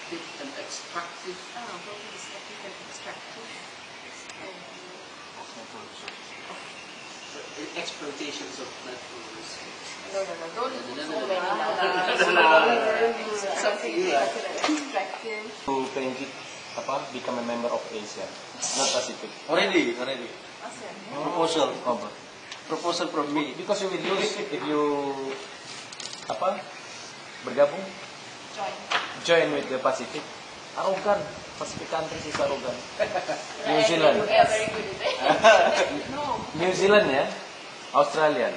active and extractive. What is active and extractive? Exploitations of natural resources. No, don't put so many something extractive. To change it, become a member of Asia, not Pacific. Already. ASEAN. Proposal from me. Because you will lose if you bergabung, join with the Pacific. Arrogant, Pacific countries is arrogant. New Zealand, We are very good at it. No. New Zealand ya, Australian,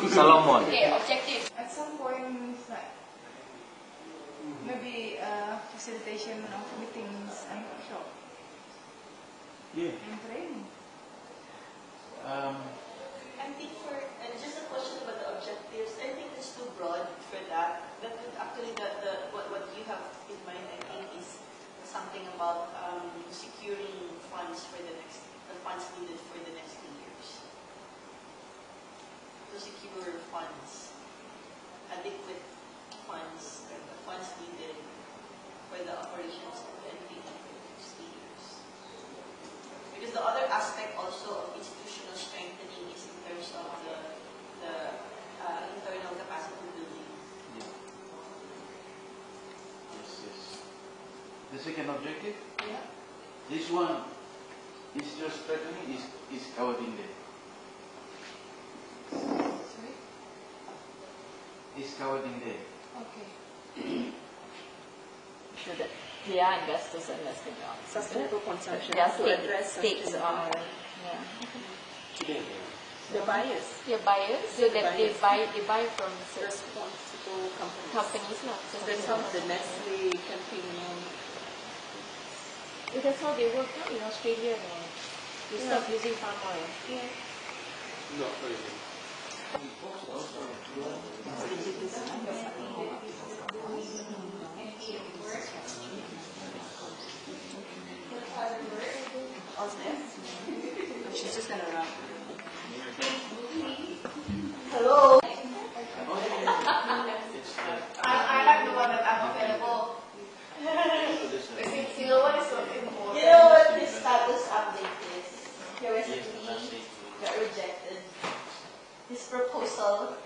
Solomon. Okay, objective. At some point, like maybe facilitation of meetings and workshop. Yeah. And training. I think just a question about the objectives, I think it's too broad for that. That actually what you have in mind, I think, is something about securing funds for the funds needed for the next 2 years. To secure funds, adequate funds, the funds needed for the operations of the NPA for the next 2 years. Because the other aspect also of institutional strengthening is in terms of the internal capacity building. Yes. The second objective, Yeah. this one is just strengthening is covered in there. Sorry? Is covered in there. Okay. Yeah, investors and investing on Sustainable consumption. Yeah, to address stakes on the buyers. your buyers, so that they buy from Responsible companies. companies lah. So that's how the Nestle campaign. That's how they work out in Australia now. They stop using palm oil. Yeah. Not really. She's just gonna run. Hello. I like the one that I'm available. You know what is so important? You know what this status update is? Your recipe got rejected. This proposal.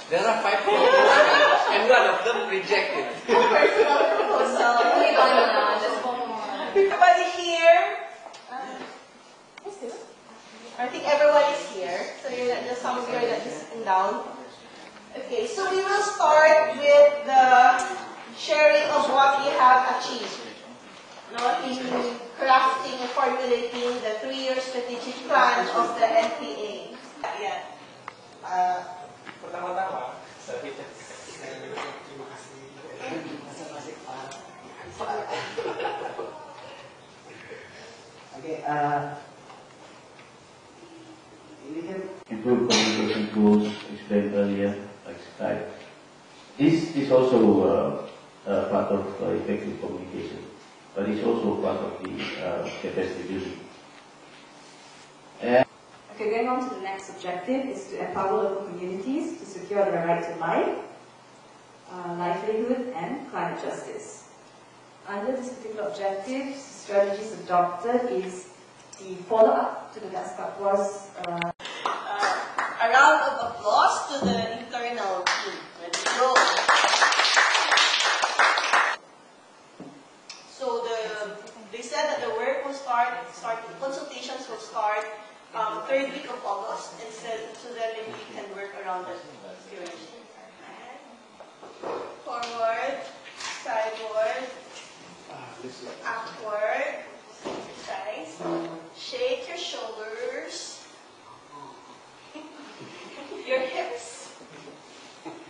There are 5 proposals and one of them rejected. Personal proposal. Everybody here? I think everyone is here. So you're not just some of you are not just sitting down. Okay, so we will start with the sharing of what we have achieved. In crafting and formulating the 3-year strategic plan of the NPA. Yeah. Pertama-tama, kita terima kasih masing-masing Pak. Oke, ini kan Improve communication tools explained earlier, like Skype. This is also part of effective communication, but it's also part of the capacity building. Okay, going on to the next objective is to empower local communities to secure their right to life, livelihood, and climate justice. Under this particular objective, strategies adopted is the follow-up to the Daskapua's A round of applause to the internal team. Let's go. So they said that the work will consultations will start 3rd week of August, and so then maybe we can work around that period. Forward, sideward, upward, exercise. Shake your shoulders, your hips,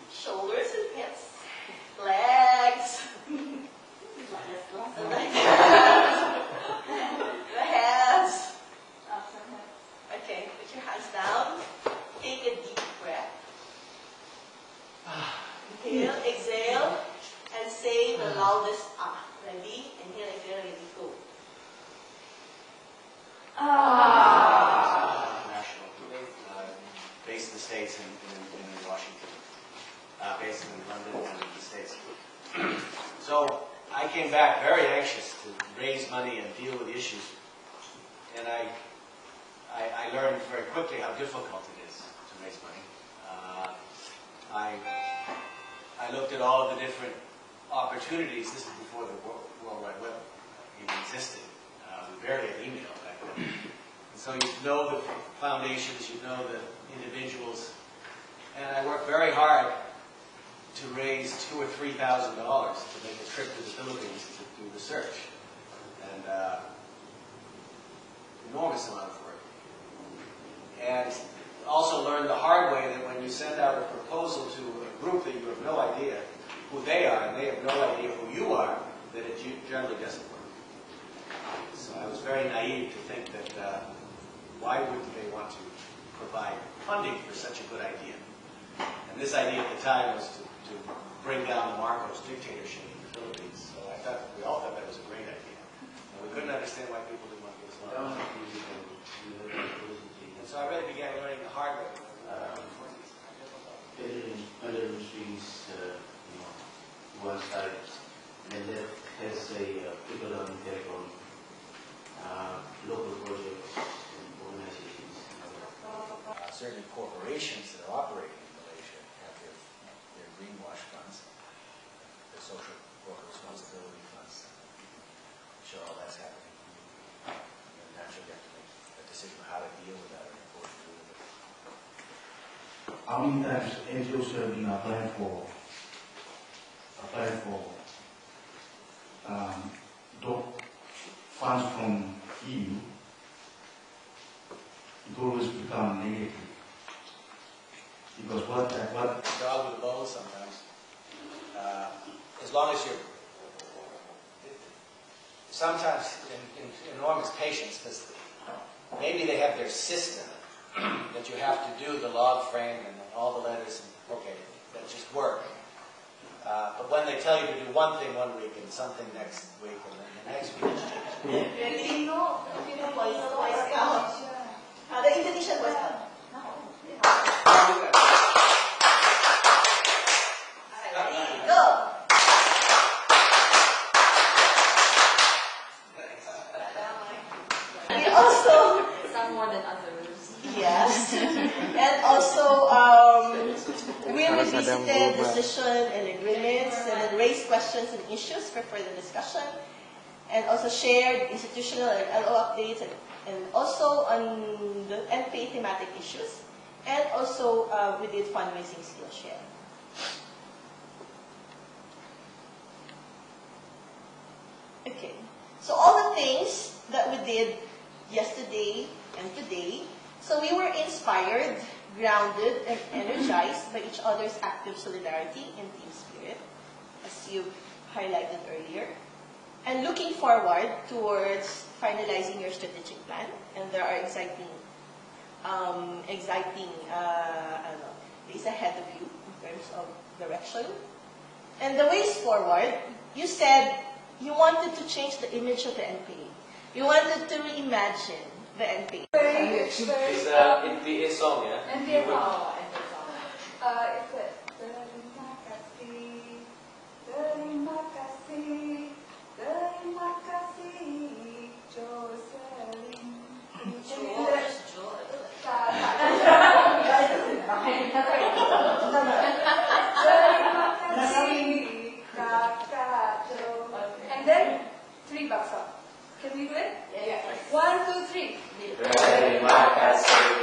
shoulders and hips, legs, the hands. Okay, put your hands down. Take a deep breath. Inhale, exhale, and say the loudest ah. Ready? Inhale, exhale, ready, go. National, based in the States and in Washington, based in London and the States. So I came back very anxious to raise money and deal with issues. And I learned very quickly how difficult it is to raise money. I looked at all of the different opportunities. This is before the World Wide Web even existed. We barely had email back then. And so you know the foundations, you know the individuals. And I worked very hard to raise $2,000 or $3,000 to make a trip to the Philippines to do research. And enormous amount of work. And also learned the hard way that when you send out a proposal to a group that you have no idea who they are, and they have no idea who you are, that it generally doesn't work. So I was very naive to think that why wouldn't they want to provide funding for such a good idea? And this idea at the time was to bring down the Marcos dictatorship in the Philippines. So we all thought that was a great idea. And we couldn't understand why people didn't want to give us money. And so I really began learning the hard way. Other industries, one side, and that has a trickle-down impact on local projects and organizations. Certainly corporations that are operating in Malaysia have their greenwash funds, their social corporate responsibility funds. I'm sure all that's happening. And naturally you have to make a decision on how to deal with that or what to do with it. How many times NGOs have been applying for funds from EU? It always becomes negative. Because what dog with a bone sometimes. As long as you're sometimes in enormous patience, because maybe they have their system that you have to do the log frame and all the letters, and okay, that just work. But when they tell you to do one thing one week and something next week and then the next week it's changed. Filipino Boy Scout. The Indonesian Boy Scout. Go. We also Some more than others. yes, and also we revisited decision and agreements, and then raised questions and issues for further discussion, and also shared institutional and LO updates, and also on the NPA thematic issues, and also we did fundraising skill share. Okay, so all the things that we did yesterday and today, so we were inspired, grounded, and energized by each other's active solidarity and team spirit, as you highlighted earlier, and looking forward towards finalizing your strategic plan. And there are exciting days ahead of you in terms of direction. And the ways forward, you said you wanted to change the image of the NPA. You wanted to reimagine the NPA. It's an NPA song, yeah? NPA song. It's a terima kasih, Jocelyn. And then 3 bucks up. Can we do it? Yeah. 1, 2, 3. Terima kasih.